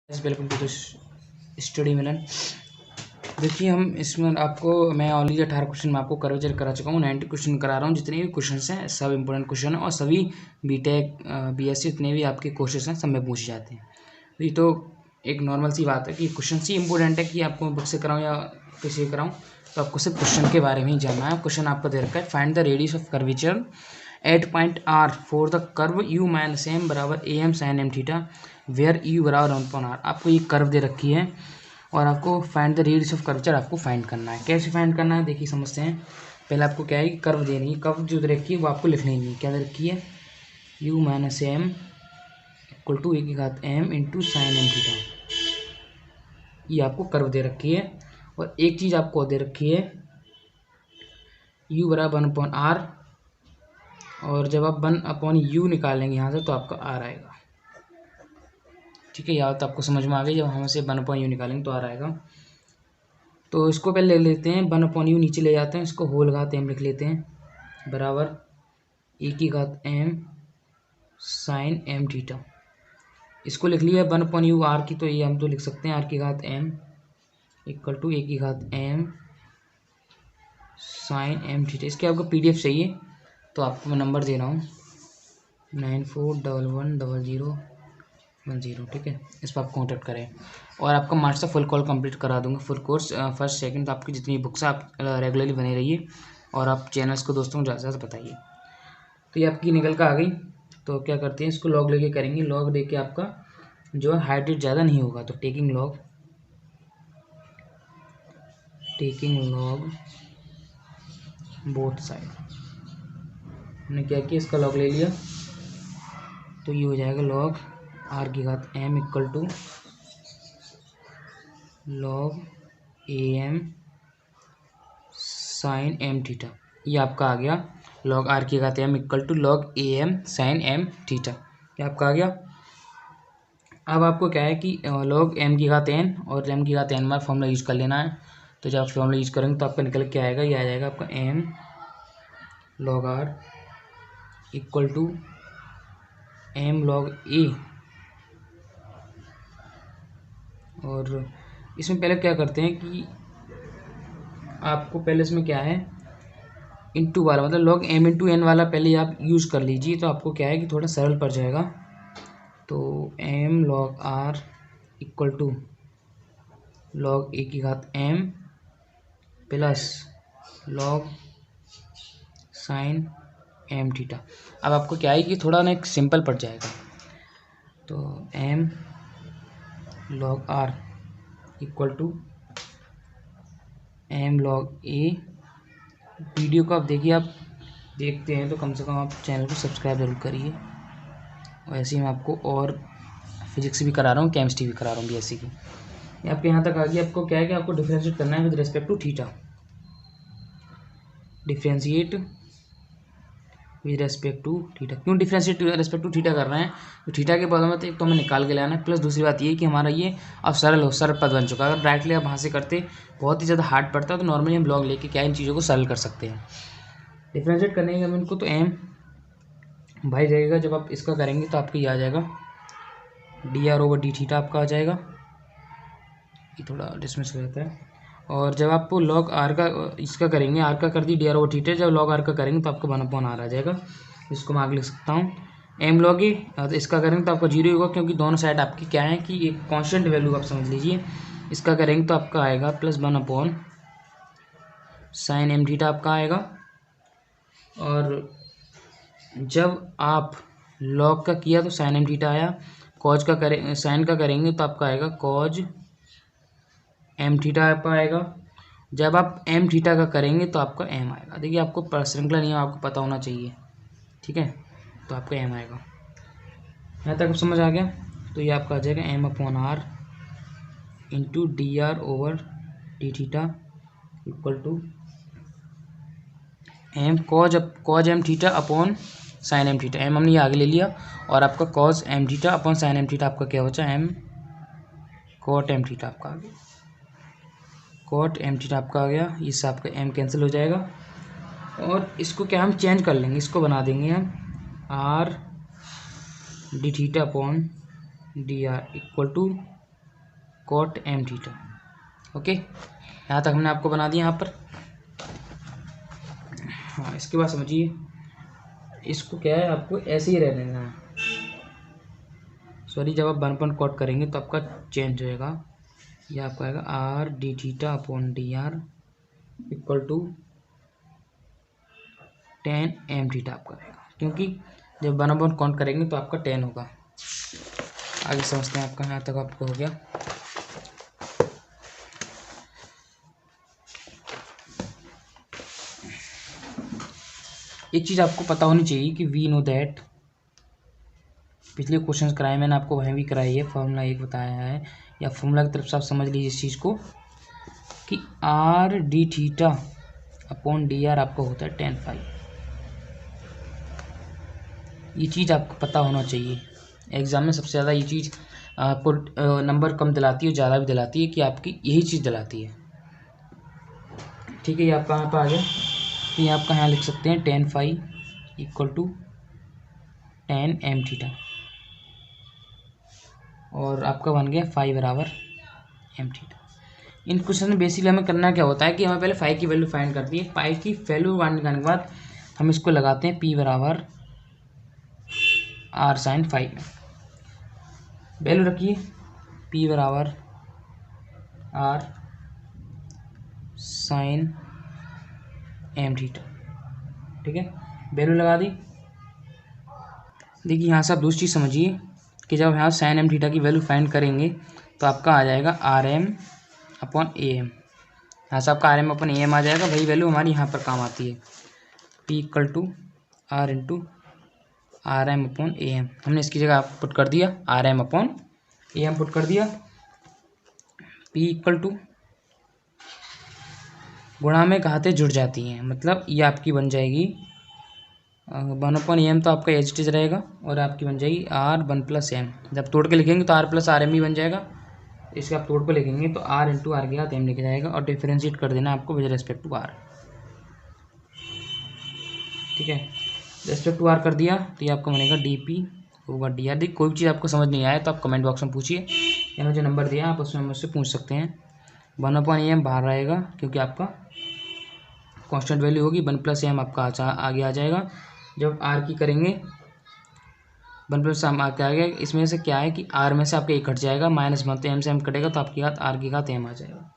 Welcome to this study मिलन। देखिए हम इसमें आपको मैं ऑलरेडी 18 क्वेश्चन में आपको कर्वेचर करा चुका हूँ। 90 क्वेश्चन करा रहा हूँ। जितने भी क्वेश्चन हैं सब इंपॉर्टेंट क्वेश्चन हैं और सभी बीटेक बीएससी जितने भी आपके कोर्सेज हैं सब में पूछे जाते हैं। ये तो एक नॉर्मल सी बात है कि क्वेश्चन ही इंपॉर्टेंट है कि आपको बुक से कराऊँ या किसी से कराऊँ, तो आपको सिर्फ क्वेश्चन के बारे में ही जानना है। क्वेश्चन आपको दे रखा है, find the radius of curvature at point r for the curve u minus m बराबर a m sine m theta where u बराबर 1/r। आपको ये कर्व दे रखी है और आपको find the radius of curvature आपको फाइंड करना है। कैसे फाइंड करना है देखिए समझते हैं। पहले आपको क्या है कि कर्व देनी है, कर्व जो दे रखी है वो आपको लिख लेनी है। क्या दे रखी है, u minus m equal to a की घात m into sine m theta. ये आपको कर्व दे रखी है और एक चीज़ आपको दे रखी है, यू बराबर 1/r, और जब आप 1/u निकालेंगे यहाँ से तो आपका r आएगा। ठीक है, या तो आपको समझ में आ गई। जब हम से 1/u निकालेंगे तो r आएगा। तो इसको पहले ले लेते हैं, 1/u नीचे ले जाते हैं, इसको होल घात m लिख लेते हैं बराबर ए की घात m साइन m थीटा। इसको लिख लिया 1/u r की, तो ये हम तो लिख सकते हैं r की घात m इक्वल टू ए की घात m साइन m थीटा। इसके आपको PDF चाहिए तो आपको मैं नंबर दे रहा हूँ 94110010। ठीक है, इस पर आप कॉन्टैक्ट करें और आपका मार्च का फुल कॉल कंप्लीट करा दूंगा, फुल कोर्स फर्स्ट सेकंड। तो आपकी जितनी बुक्स हैं आप रेगुलरली बने रहिए और आप चैनल्स को दोस्तों को ज़्यादा से ज़्यादा बताइए। तो ये आपकी निकल कर आ गई। तो क्या करते हैं, इसको लॉग लेके करेंगे। लॉग लेके आपका जो है हाइट रेट ज़्यादा नहीं होगा, तो टेकिंग लॉग बोथ साइड। हमने क्या किया, इसका लॉग ले लिया तो ये हो जाएगा लॉग आर की घात m equal to log a m sine m theta. ये आपका आ गया लॉग आर की घात m equal to log a m sine m theta. ये आपका आ गया। अब आपको क्या है कि लॉग m की घात n और m की घात n बार फॉर्मूला यूज कर लेना है। तो जब आप फॉर्मूला यूज करेंगे तो आपका निकल के आएगा, ये आ जाएगा आपका m log r equal to m log a। और इसमें पहले क्या करते हैं कि आपको पहले इसमें क्या है, इंटू वाला मतलब लॉग m इंटू n वाला पहले आप यूज़ कर लीजिए, तो आपको क्या है कि थोड़ा सरल पड़ जाएगा। तो m log r equal to log a की घात m plus log sine m theta. अब आपको क्या है कि थोड़ा ना एक सिंपल पड़ जाएगा। तो m log r equal to m log a। Video को आप देखिए, आप देखते हैं तो कम से कम आप चैनल को सब्सक्राइब जरूर करिए। और ऐसे ही मैं आपको और फिजिक्स भी करा रहा हूँ, केमिस्ट्री भी करा रहा हूँ BSc की। ये आपके यहाँ तक आ गया। आपको क्या है कि आपको डिफ्रेंशिएट करना है with respect to theta. Differentiate with respect to theta. क्यों डिफ्रेंशिएट रेस्पेक्ट टू थीटा कर रहे हैं, तो थीटा के पद में तो एक तो हमें निकाल के लाना है, प्लस दूसरी बात ये कि हमारा ये अब सरल पद बन चुका है। अगर डायरेक्टली आप वहाँ से करते बहुत ही ज़्यादा हार्ड पड़ता है, तो नॉर्मली हम लॉग लेके क्या इन चीज़ों को सरल कर सकते हैं। डिफ्रेंशिएट करने के हम इनको तो m भाई जाएगा, जब आप इसका करेंगे तो आपको ये आ जाएगा dr/d थीटा आपका आ जाएगा। ये थोड़ा डिसमिस हो जाता है। और जब आप लॉग आर का इसका करेंगे, आर का कर दी dr/थीटा, जब लॉग आर का करेंगे तो आपको 1/r आ जाएगा। इसको मैं आगे लिख सकता हूँ m लॉग ए। तो इसका करेंगे तो आपका 0 होगा, क्योंकि दोनों साइड आपकी क्या है कि एक कांस्टेंट वैल्यू आप समझ लीजिए। इसका करेंगे तो आपका आएगा प्लस 1/sin m थीटा आपका आएगा। और जब आप लॉग का किया तो साइन m थीटा आया। कॉज का करें, साइन का करेंगे तो आपका आएगा कॉज m थीटा आपका आएगा। जब आप m थीटा का करेंगे तो आपका m आएगा। देखिए आपको श्रृंखला नियम आपको पता होना चाहिए, ठीक है, तो आपका m आएगा। यहाँ तक समझ आ गया। तो ये आपका आ जाएगा m/r into dr/d theta equal to m cos m theta upon sine m theta. m हमने ये आगे ले लिया और आपका cos m theta upon sine m theta आपका क्या होता है, m कॉट m थीटा आपका आ गया। कॉट m थीटा आपका आ गया। इससे आपका m कैंसिल हो जाएगा और इसको क्या हम चेंज कर लेंगे, इसको बना देंगे हम r d theta upon dr equal to cot m theta. Okay, यहाँ तक हमने आपको बना दिया यहाँ पर। हाँ, इसके बाद समझिए, इसको क्या है, आपको ऐसे ही रह देना है। सॉरी, जब आप 1 करेंगे तो आपका चेंज होएगा, ये आपका आएगा r d theta upon d r equal to 10 m theta आपका आएगा, क्योंकि जब 1 करेंगे तो आपका 10 होगा। आगे समझते हैं, आपका यहाँ तक आपको हो गया। एक चीज़ आपको पता होनी चाहिए कि वी नो दैट, पिछले क्वेश्चंस कराए मैंने आपको, वहीं भी कराई है, फॉर्मूला 1 बताया है, या फॉर्मूला की तरफ से आप समझ लीजिए इस चीज़ को कि are d theta upon d are आपको होता है 10 फाई। ये चीज़ आपको पता होना चाहिए। एग्ज़ाम में सबसे ज़्यादा ये चीज़ आपको नंबर कम दिलाती है, ज़्यादा भी दिलाती है, कि आपकी यही चीज़ दिलाती है। ठीक है, ये आपका यहाँ पर आ गया। तो ये आपका यहाँ लिख सकते हैं 10 phi equal to 10 m theta, और आपका बन गया फाई बराबर एम थीटा। इन क्वेश्चन में बेसिकली हमें करना क्या होता है कि हमें पहले फाई की वैल्यू फाइंड करती है। फाई की वैल्यू फाइंड करने के बाद हम इसको लगाते हैं पी बराबर आर साइन फाई में। वैल्यू रखिए पी बराबर आर साइन एम थीटा। ठीक है, वैल्यू लगा दी। देखिए यहाँ से आप दूसरी चीज़ समझिए कि जब यहाँ साइन एम थीटा की वैल्यू फाइंड करेंगे तो आपका आ जाएगा r m upon a m. यहाँ से आपका r m upon a m आ जाएगा, वही वैल्यू हमारी यहाँ पर काम आती है, p equal to are into r m upon a m. हमने इसकी जगह पुट कर दिया r m upon a m put कर दिया। पी इक्वल टू गुणा में कहाते जुड़ जाती हैं, मतलब ये आपकी बन जाएगी 1/m, तो आपका एच टीज रहेगा, और आपकी बन जाएगी आर 1+m। जब तोड़ के लिखेंगे तो आर प्लस आर एम ही बन जाएगा। इसके आप तोड़ के लिखेंगे तो आर इंटू आर के साथ एम लिखा जाएगा, और डिफरेंशिएट कर देना आपको विद रेस्पेक्ट टू आर। ठीक है, रेस्पेक्ट टू आर कर दिया तो ये आपका बनेगा D P over D R. देखिए कोई भी चीज़ आपको समझ नहीं आए तो आप कमेंट बॉक्स में पूछिए, या जो नंबर दिया आप उसमें मुझसे पूछ सकते हैं। 1/m बाहर रहेगा क्योंकि आपका कांस्टेंट वैल्यू होगी, 1+m आपका आगे आ जाएगा। जब आर की करेंगे 1+m आगे आ गया, इसमें से क्या है कि आर में से आपका एक घट जाएगा, -1 तो एम से एम कटेगा तो आपकी घात आर की घात एम आ जाएगा।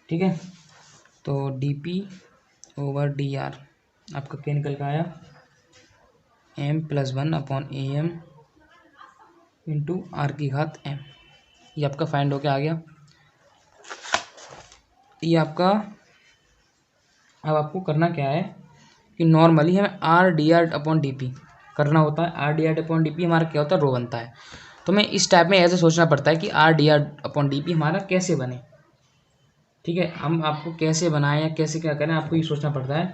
ठीक है, तो D P over D R आपका क्या निकल के आया, m+1/am इंटू आर की घात m। ये आपका फाइंड होके आ गया। ये आपका, अब आपको करना क्या है कि नॉर्मली हमें are d r upon d P करना होता है। Are d r upon d P हमारा क्या होता है, रो बनता है। तो मैं इस टाइप में ऐसे सोचना पड़ता है कि are d r upon d P हमारा कैसे बने। ठीक है, हम आपको कैसे बनाएं या कैसे क्या करें आपको ये सोचना पड़ता है।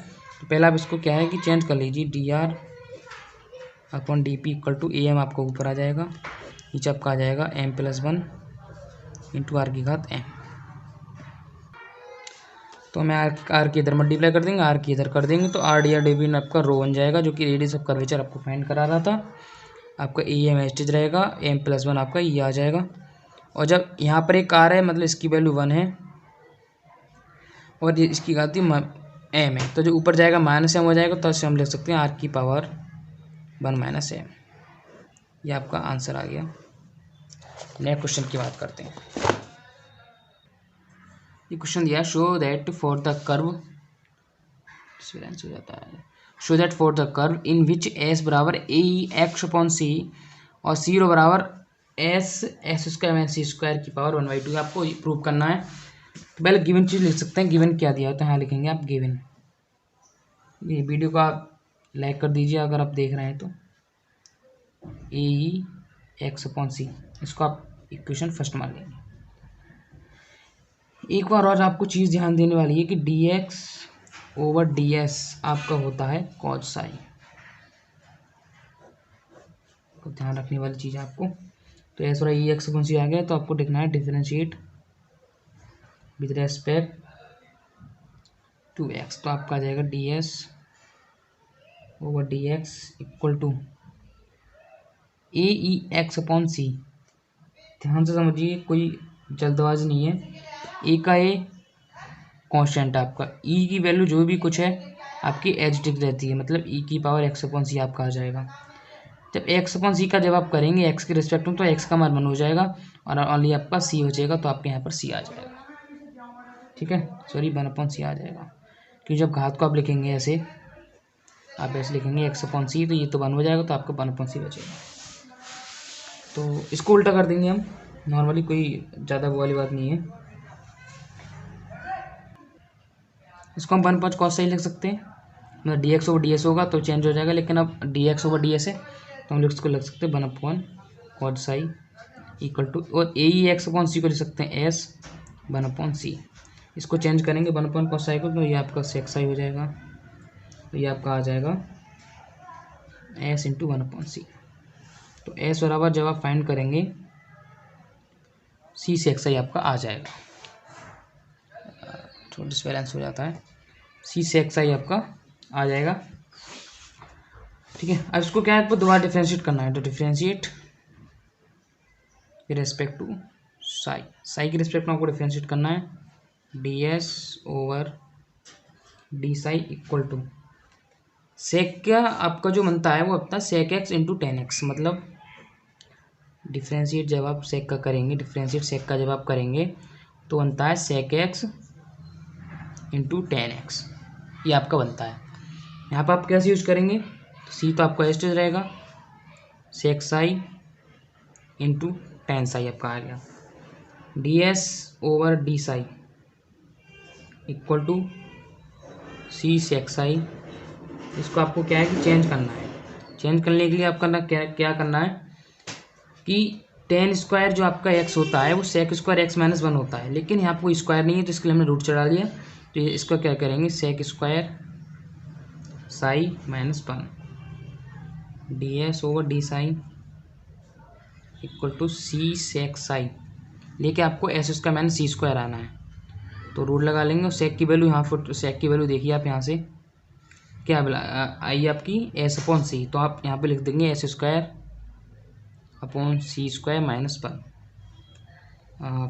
तो पहला आप इसको क्या है कि चेंज कर लीजिए, d r upon d p equal to a m आपको ऊपर आ जाएगा, नीचे आपका आ जाएगा m+1 इंटू आर की घात m। तो हमें आर की इधर मल्टीप्लाई कर देंगे, आर की इधर कर देंगे, तो r d r d b आपका रो बन जाएगा, जो कि रेडियस ऑफ कर्वेचर आपको फाइंड करा रहा था। आपका ए एम एस्टेज रहेगा, m+1 आपका ये आ जाएगा। और जब यहाँ पर एक आर है मतलब इसकी वैल्यू 1 है, और ये इसकी घात m है, तो जो ऊपर जाएगा -m हो जाएगा, तो इससे हम लिख सकते हैं आर की पावर 1 - m। ये आपका आंसर आ गया। नेक्स्ट क्वेश्चन की बात करते हैं। ये क्वेश्चन दिया, show that for the curve, हो जाता है, show that for the curve in which S बराबर ए एक्स अपॉन सी और सी बराबर एस स्क्वायर सी स्क्वायर की पावर 1/2 आपको प्रूव करना है। तो पहले गिवन चीज़ लिख सकते हैं, गिवन क्या दिया होता है, यहाँ लिखेंगे आप गिवन। ये वीडियो को आप लाइक कर दीजिए अगर आप देख रहे हैं तो। ए एक्स अपॉन सी, इसको आप इक्वेशन फर्स्ट मान लेंगे। एक बार और आपको चीज़ ध्यान देने वाली है कि D x over d S आपका होता है कॉज साई, तो ध्यान रखने वाली चीज़ है आपको। तो एस और ई एक्स अपॉन सी आ गया, तो आपको देखना है differentiate with respect to x, तो आपका आ जाएगा d s over d x equal to a e x upon c ध्यान से समझिए, कोई जल्दबाजी नहीं है। ए का ए कांस्टेंट है आपका, ई की वैल्यू जो भी कुछ है आपकी एज टिक रहती है, मतलब ई की पावर एक्स अपॉन सी आपका आ जाएगा। जब एक्स अपॉन सी का जब आप करेंगे एक्स के रिस्पेक्ट में, तो एक्स का मान 1 हो जाएगा और ओनली आपका सी हो जाएगा, तो आपके यहाँ पर सी आ जाएगा। ठीक है, सॉरी 1 अपॉन सी आ जाएगा, क्योंकि जब घात को आप लिखेंगे ऐसे, आप ऐसे लिखेंगे एक्स अपॉन सी, तो ये तो 1 हो जाएगा, तो आपका 1 अपॉन सी बचेगा। तो इसको उल्टा कर देंगे हम नॉर्मली, कोई ज़्यादा वो वाली बात नहीं है। इसको हम 1 अपॉन कॉस सही लिख सकते हैं, मतलब d x over d s होगा तो चेंज हो जाएगा, लेकिन अब d x over d s है तो हम इसको लिख सकते हैं 1 upon cot psi equal to, और ए ई एक्स अपॉन सी को लिख सकते हैं एस 1 अपॉन सी। इसको चेंज करेंगे 1 अपॉन कॉस साई को, तो ये आपका सेक्स साई हो जाएगा, तो ये आपका आ जाएगा एस इंटू 1 अपॉन सी। तो एस बराबर जब आप फाइंड करेंगे सी सेक्स आई आपका आ जाएगा, थोड़ा डिसबैलेंस हो जाता है, सी सेक्स आई आपका आ जाएगा। ठीक है, अब इसको क्या है, आपको दोबारा डिफ्रेंशिएट करना है, तो differentiate respect to psi, psi के रिस्पेक्ट में आपको डिफ्रेंशिएट करना है, d s over d psi equal to sec क्या आपका जो बनता है वो अपना sec x into tan x, मतलब डिफ्रेंशिएट जब आप सेक का करेंगे, डिफ्रेंशिएट सेक का जब आप करेंगे तो बनता है sec x into tan x, ये आपका बनता है। यहाँ पर आप कैसे यूज करेंगे, तो सी तो आपका एस्टेज रहेगा, sec psi into tan psi आपका आ गया, d s over d psi equal to c sec psi. इसको आपको क्या है कि चेंज करना है, चेंज करने के लिए आपका ना क्या करना है कि टेन स्क्वायर जो आपका एक्स होता है वो सेक स्क्वायर एक्स माइनस 1 होता है, लेकिन यहाँ पर स्क्वायर नहीं है तो इसके लिए हमने रूट चढ़ा दिया, तो ये इसका क्या करेंगे sec square psi minus 1 d s over d psi equal to c sec psi, लेके आपको s square minus c square आना है, तो रूट लगा लेंगे। और सेक की वैल्यू यहाँ पर, सेक की वैल्यू देखिए आप यहाँ से क्या आई आपकी एस अपॉन सी, तो आप यहाँ पे लिख देंगे s square upon c square minus 1,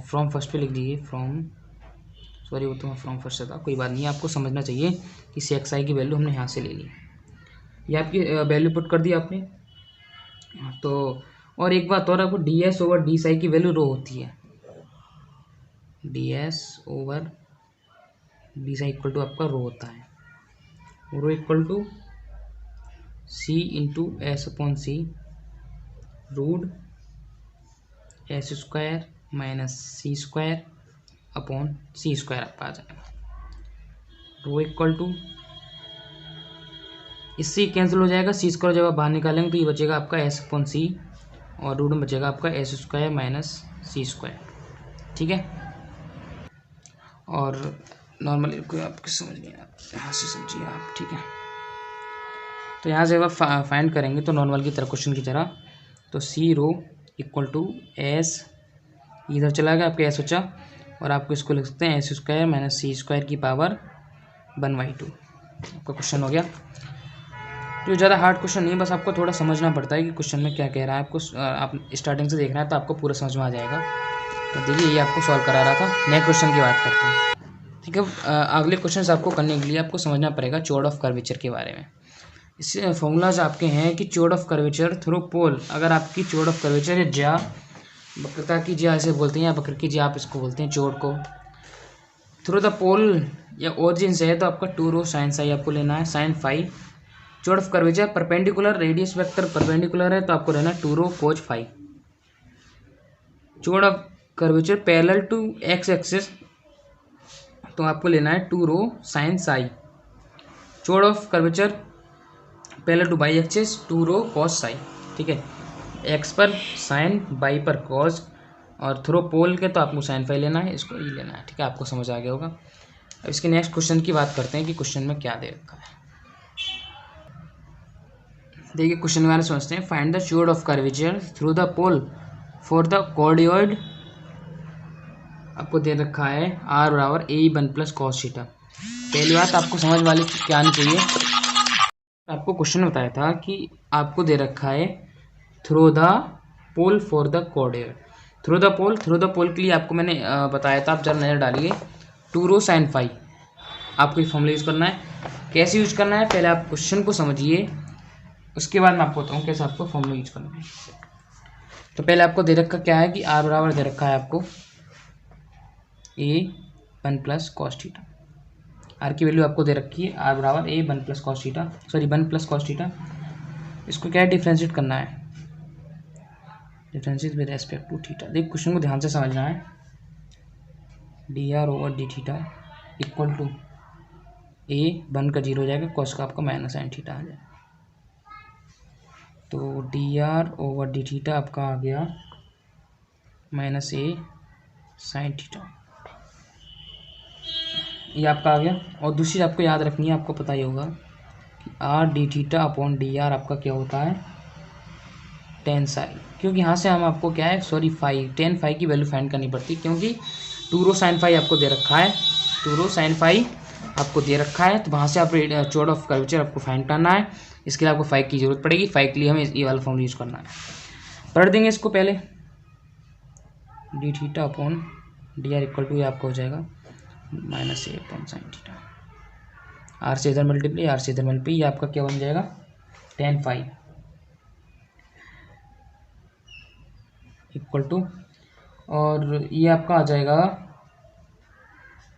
from first पे लिख दीजिए, फ्रॉम, सॉरी वो तो फ्रॉम फर्स्ट से था, कोई बात नहीं, आपको समझना चाहिए कि सेक साई की वैल्यू हमने यहाँ से ले ली, ये आपकी वैल्यू पुट कर दी आपने। तो और एक बात और, आपको d s over d psi की वैल्यू रो होती है, d s over d psi equal to आपका रो होता है, rho equal to c into s upon c root s square minus c square upon c square आपका आ जाएगा, rho equal to, इससे कैंसिल हो जाएगा, सी स्क्वायर जब आप बाहर निकालेंगे तो ये बचेगा आपका एस अपॉन सी, और रूट में बचेगा आपका S square minus c square. ठीक है, और नॉर्मली कोई आपको समझ नहीं आया, यहाँ से समझिए आप। ठीक है, तो यहाँ से जब आप फाइंड करेंगे तो नॉर्मल की तरह, क्वेश्चन की तरह, तो सी रो इक्वल टू एस, इधर चला गया आपका एस बचा, और आपको इसको लिख सकते हैं S square minus c square की पावर 1/2, आपका क्वेश्चन हो गया। तो ज़्यादा हार्ड क्वेश्चन नहीं है, बस आपको थोड़ा समझना पड़ता है कि क्वेश्चन में क्या कह रहा है, आपको आप स्टार्टिंग से देखना है तो आपको पूरा समझ में आ जाएगा। तो देखिए ये आपको सॉल्व करा रहा था, नेक्स्ट क्वेश्चन की बात करते हैं। ठीक है, अगले क्वेश्चन आपको करने के लिए आपको समझना पड़ेगा चोर्ड ऑफ कर्वेचर के बारे में। इससे फॉर्मूलाज आपके हैं कि चोर्ड ऑफ कर्वेचर थ्रू पोल, अगर आपकी चोर्ड ऑफ कर्वेचर या ज्या, वक्रता की ज्या ऐसे बोलते हैं, या वक्र की ज्या आप इसको बोलते हैं चोर्ड को, थ्रू द पोल या ओरिजिन से है, तो आपका 2 रो साइन साई आपको लेना है, sine phi. Chord of curvature perpendicular, radius vector perpendicular है तो आपको रहना 2 rho cos phi. Chord of curvature parallel to x axis, तो आपको लेना है 2 rho sine psi. Chord of curvature parallel to y axis 2 rho cos psi. ठीक है, एक्स पर साइन, बाई पर कॉस, और थ्रो पोल के तो आपको साइन फाई लेना है, इसको ये लेना है। ठीक है, आपको समझ आ गया होगा। अब इसके नेक्स्ट क्वेश्चन की बात करते हैं कि क्वेश्चन में क्या दे रखा है। देखिए क्वेश्चन वाले समझते हैं, find the chord of curvature through the pole for the cardioid, आपको दे रखा है आर बराबर ए1 प्लस कॉस थीटा। पहली बात आपको समझ वाली क्या आनी चाहिए, आपको क्वेश्चन बताया था कि आपको दे रखा है through the pole for the cardioid, through the pole के लिए आपको मैंने बताया था, आप जरा नज़र डालिए। 2 रो साइन फाई आपको ये फॉर्मूला यूज़ करना है। कैसे यूज करना है, पहले आप क्वेश्चन को समझिए, उसके बाद मैं आपको बताऊँ कैसे आपको फॉर्मूला यूज करना है। तो पहले आपको दे रखा क्या है कि आर बराबर दे रखा है आपको A 1 + cos थीटा। आर की वैल्यू आपको दे रखी है आर बराबर A 1 + cos theta, sorry 1 + cos theta. इसको क्या है, डिफ्रेंशिएट करना है, differentiate with respect to theta. देख क्वेश्चन को ध्यान से समझना है। dr/d theta equal to A 1 का 0 हो जाएगा, cos का आपका माइनस साइन थीटा आ जाएगा। तो dr/d थीटा आपका आ गया -A साइन थीटा, ये आपका आ गया। और दूसरी आपको याद रखनी है, आपको पता ही होगा कि r/d थीटा अपॉन dr आपका क्या होता है, tan साई। क्योंकि यहाँ से हम आपको क्या है, सॉरी फाई, tan फाई की वैल्यू फाइंड करनी पड़ती है, क्योंकि 2 रो साइन फाई आपको दे रखा है, 2 रो साइन फाई आपको दे रखा है। तो वहाँ से आप चौड़ ऑफ कर्वेचर आपको फाइंड करना है। इसके लिए आपको फाई की जरूरत पड़ेगी, फाई के लिए हमें ये वाला फॉर्मूला यूज करना है। पढ़ देंगे इसको पहले, d theta upon d r equal to ये आपका हो जाएगा -A upon sine theta. R से इधर मल्टीप्लाई, आर से इधर मल्टीप्लाई, ये आपका क्या बन जाएगा, tan फाई इक्वल टू, और ये आपका आ जाएगा।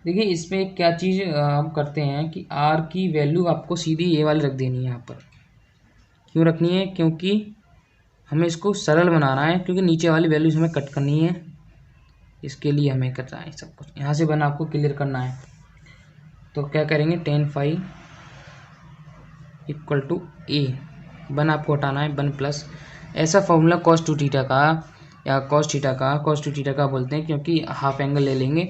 देखिए इसमें क्या चीज़ हम करते हैं कि आर की वैल्यू आपको सीधी ये वाली रख देनी है यहाँ पर। क्यों रखनी है, क्योंकि हमें इसको सरल बनाना है, क्योंकि नीचे वाली वैल्यूज हमें कट करनी है, इसके लिए हमें करना है सब कुछ। यहाँ से बन आपको क्लियर करना है, तो क्या करेंगे, tan phi equal to A, बन आपको हटाना है, 1 प्लस ऐसा फॉर्मूला cos 2 थीटा का या cos थीटा का बोलते हैं, क्योंकि हाफ एंगल ले लेंगे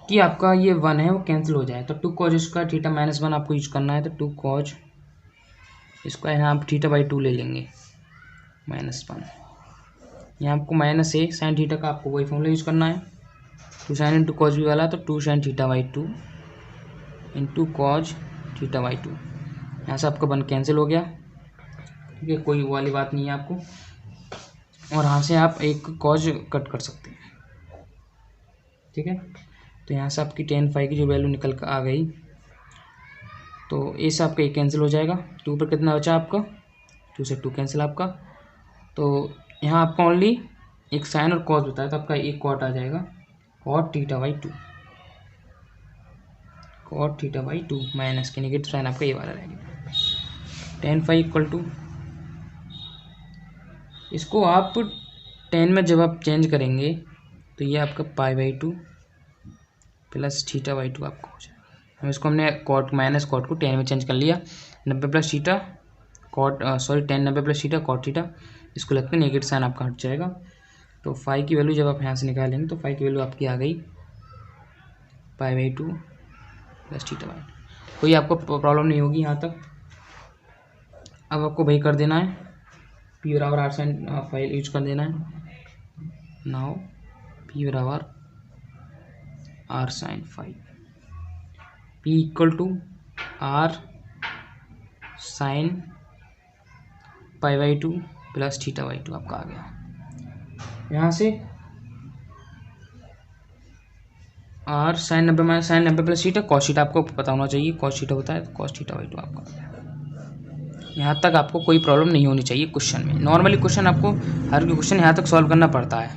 कि आपका ये 1 है वो कैंसिल हो जाए। तो 2 cos स्क्वायर थीटा -1 आपको यूज करना है, तो 2 cos स्क्वायर यहाँ आप θ/2 ले लेंगे -1। यहाँ आपको -A साइन थीटा का आपको वही फॉर्मूला यूज करना है, 2 साइन इंटू कॉस भी वाला, तो 2 साइन θ/2 इंटू कॉज θ/2। यहाँ से आपका 1 कैंसिल हो गया, ठीक है, कोई वाली बात नहीं है आपको। और यहाँ से आप एक कॉज कट कर सकते हैं, ठीक है। तो यहाँ से आपकी tan फाई की जो वैल्यू निकल कर आ गई, तो ए से आपका 1 कैंसिल हो जाएगा, 2 पर कितना बचा आपका, 2 से 2 कैंसिल आपका। तो यहाँ आपका ओनली एक साइन और कॉस होता है, तो आपका एक कॉट आ जाएगा, cot θ/2, cot θ/2 माइनस के नेगेटिव साइन आपका ये वाला रहेगा। tan फाई इक्वल टू, इसको आप 10 में जब आप चेंज करेंगे तो ये आपका π/2 प्लस θ/2 आपको हो जाएगा। हम इसको हमने कॉट माइनस कॉट को 10 में चेंज कर लिया, 90 plus theta cot, sorry 10 90 plus theta cot theta, इसको लगता है नेगेटिव साइन आपका हट जाएगा। तो फाई की वैल्यू जब आप यहाँ से निकालेंगे तो फाई की वैल्यू आपकी आ गई π/2 प्लस θ/2। कोई आपको प्रॉब्लम नहीं होगी यहाँ तक। अब आपको वही कर देना है, P बराबर आर साइन फाई यूज कर देना है। नाउ P बराबर R sine phi, P equal to R sine π/2 plus θ/2 आपका आ गया। यहाँ से R sine 90 minus sine 90 plus theta, cos theta आपको पता होना चाहिए, कॉस थीटा होता है, तो कॉस θ/2 आपका आ गया। यहाँ तक आपको कोई प्रॉब्लम नहीं होनी चाहिए क्वेश्चन में। नॉर्मली क्वेश्चन आपको हर क्वेश्चन यहाँ तक सॉल्व करना पड़ता है,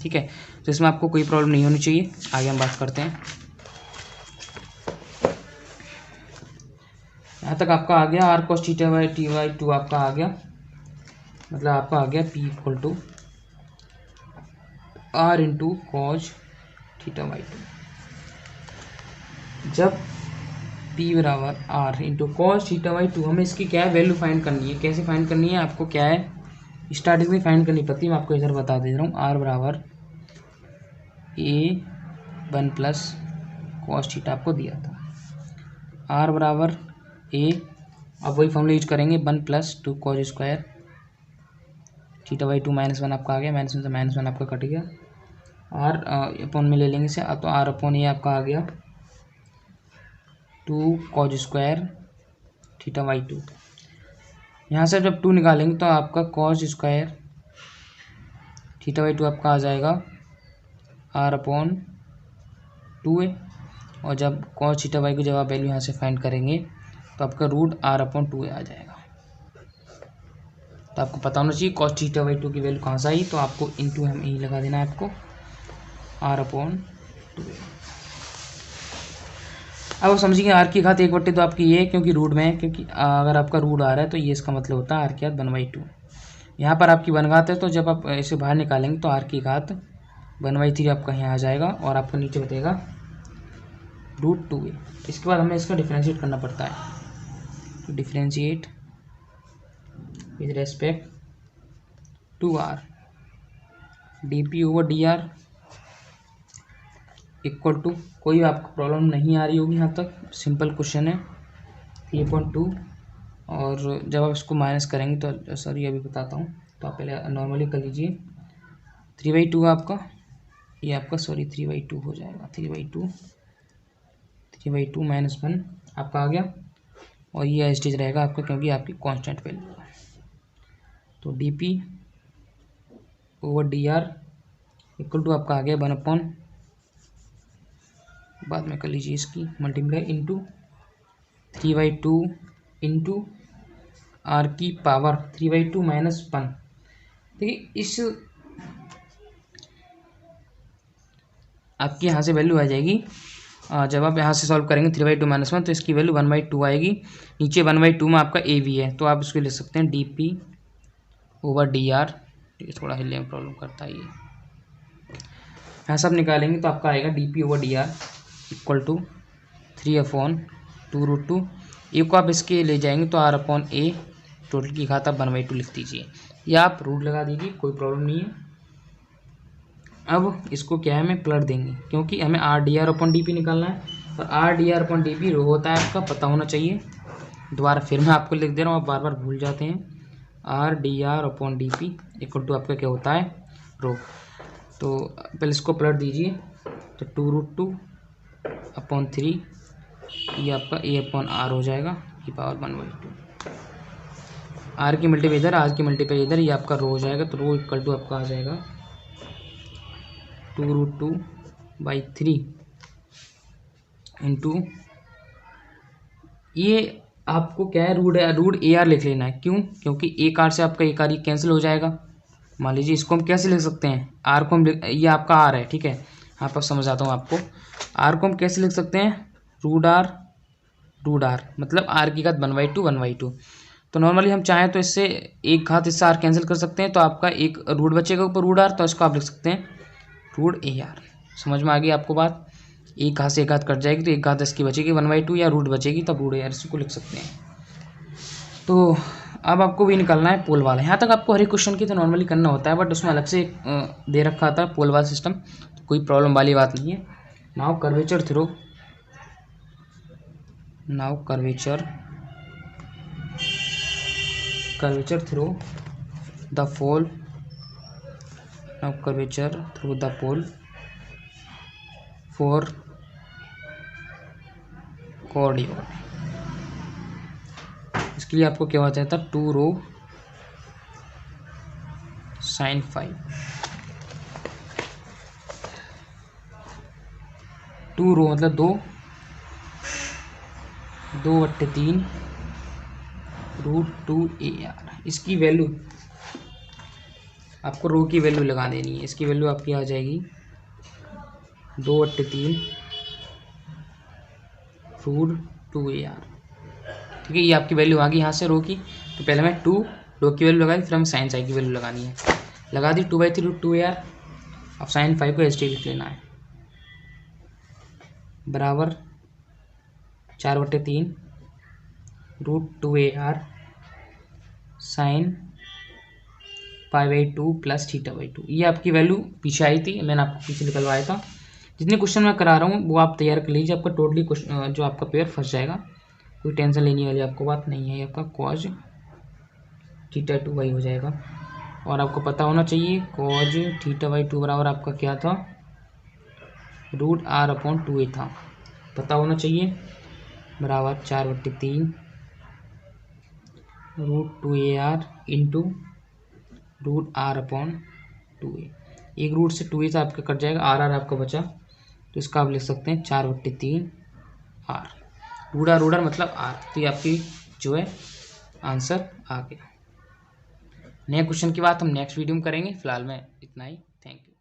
ठीक है, तो इसमें आपको कोई प्रॉब्लम नहीं होनी चाहिए। आगे हम बात करते हैं। यहाँ तक आपका आ गया आर cos θ/2 आपका आ गया, मतलब आपका आ गया P equal to are into cos θ/2। जब P बराबर आर इंटू कॉज θ/2, हमें इसकी क्या है वैल्यू फाइंड करनी है। कैसे फाइंड करनी है, आपको क्या है स्टार्टिंग में फाइंड करनी पड़ती है, मैं आपको इधर बता दे रहा हूँ। आर बराबर A 1 प्लस कॉस थीटा आपको दिया था, आर बराबर A, अब वही फॉर्मूला यूज करेंगे, 1 प्लस 2 कॉज स्क्वायर θ/2 -1 आपका आ गया, -1 से -1 आपका कट गया, आर अपॉन में ले लेंगे इसे, तो आर अपॉन ये आपका आ गया 2 कॉज स्क्वायर θ/2। यहाँ से जब 2 निकालेंगे तो आपका कॉज स्क्वायर θ/2 आपका आ जाएगा r/2a, और जब cos θ/y की जब आप वैल्यू यहाँ से फाइंड करेंगे तो आपका √r/2a आ जाएगा। तो आपको पता होना चाहिए cos θ/2 की वैल्यू कहाँ से आई, तो आपको इंटू हम यही लगा देना है आपको r/2a। अब आप समझिए r की घात 1/2 तो आपकी ये, क्योंकि रूट में है, क्योंकि अगर आपका रूट आ रहा है तो ये इसका मतलब होता है r की घात 1/2। यहाँ पर आपकी 1 घात है, तो जब आप इसे बाहर निकालेंगे तो r की घात 1/3 आपका यहाँ आ जाएगा, और आपको नीचे बतेगा √2a। इसके बाद हमें इसका डिफ्रेंशिएट करना पड़ता है, तो differentiate with respect to r dp/dr equal to, कोई आपको प्रॉब्लम नहीं आ रही होगी यहाँ तक, सिंपल क्वेश्चन है 3/2, और जब आप इसको माइनस करेंगे तो सॉरी अभी बताता हूँ, तो आप पहले नॉर्मली कर लीजिए। 3/2 आपका, ये आपका सॉरी 3/2 हो जाएगा, 3/2 -1 आपका आ गया, और ये एज रहेगा आपका, क्योंकि आपकी कांस्टेंट वैल्यू है। तो dp/dr इक्वल टू आपका आ गया 1/, बाद में कर लीजिए इसकी मल्टीप्लाई, इंटू 3/2 इंटू r की पावर 3/2 -1। देखिए इस आपकी यहाँ से वैल्यू आ जाएगी, जब आप यहाँ से सॉल्व करेंगे 3/2 -1 तो इसकी वैल्यू 1/2 आएगी। नीचे 1/2 में आपका a भी है, तो आप इसको ले सकते हैं dp/dr। ये थोड़ा हिलने में प्रॉब्लम करता है, ये यहाँ सब निकालेंगे तो आपका आएगा dp/dr इक्वल टू 3/2√2। ए को आप इसके ले जाएंगे तो r/a, टोटल की घात आप 1/2 लिख दीजिए, या आप रूट लगा दीजिए, कोई प्रॉब्लम नहीं है। अब इसको क्या है, हमें पलट देंगे, क्योंकि हमें r/dr/dp निकालना है, और r/dr/dp रो होता है आपका, पता होना चाहिए। दोबारा फिर मैं आपको लिख दे रहा हूँ, आप बार बार भूल जाते हैं। r/dr/dp इक्वल टू आपका क्या होता है, रो। तो पहले इसको पलट दीजिए, तो 2√2/3 ये आपका a/r हो जाएगा, की पावर 1/2। r की मल्टीप्लाई इधर, r की मल्टीप्लाई इधर, ये आपका रो हो जाएगा, तो रो इक्वल टू आपका आ जाएगा 2√2/3 इंटू, ये आपको क्या है, √a/r लिख लेना है। क्यों? क्योंकि एक r से आपका एक r कैंसिल हो जाएगा। मान लीजिए इसको हम कैसे लिख सकते हैं, r को हम ये आपका r है, ठीक है, यहाँ पर समझाता हूँ आपको। r को हम कैसे लिख सकते हैं, √r मतलब r की घात 1/2। तो नॉर्मली हम चाहें तो इससे एक घात इससे r कैंसिल कर सकते हैं, तो आपका एक रूट बचेगा ऊपर √r, तो इसको आप लिख सकते हैं √ar। समझ में आ गई आपको बात, एक घात से एक घात कट जाएगी, तो एक घात इसकी बचेगी 1/2, या रूट बचेगी तब √ar इसको लिख सकते हैं। तो अब आपको भी निकालना है पोल वाला। यहाँ तक आपको हर एक क्वेश्चन की तो नॉर्मली करना होता है, बट उसमें अलग से दे रखा था पोल वाला सिस्टम, तो कोई प्रॉब्लम वाली बात नहीं है। Now curvature through the pole for coordinate. इसके लिए आपको क्या हो जाता है, 2 रो sin 5, 2 रो मतलब 2/3 √2ar। इसकी वैल्यू आपको रो की वैल्यू लगा देनी है, इसकी वैल्यू आपकी आ जाएगी 2/3 √2ar। ठीक है, ये आपकी वैल्यू आ गई यहाँ से रो की। तो पहले मैं 2 रो की वैल्यू लगाई, फिर हमें साइन साई की वैल्यू लगानी है, लगा दी 2/3 √2ar। अब साइन 5 को एच लिख लेना है, बराबर 4/3 √2ar साइन 5/2 प्लस θ/2। ये आपकी वैल्यू पीछे आई थी, मैंने आपको पीछे निकलवाया था। जितने क्वेश्चन मैं करा रहा हूँ वो आप तैयार कर लीजिए, आपका टोटली क्वेश्चन जो आपका पेपर फंस जाएगा, कोई टेंशन लेने वाली आपको बात नहीं है। आपका cos θ/2 हो जाएगा, और आपको पता होना चाहिए cos θ/2 बराबर आपका क्या था, √r/2a था, पता होना चाहिए, बराबर 4/3 √2ar इंटू √r/2a। 2a। एक रूट से 2a से आपका कट जाएगा, आर आपका बचा, तो इसका आप लिख सकते हैं 4/3 आर। रूडर मतलब आर। तो ये आपकी जो है आंसर आ गया। नए क्वेश्चन की बात हम नेक्स्ट वीडियो में करेंगे। फिलहाल में इतना ही। Thank you.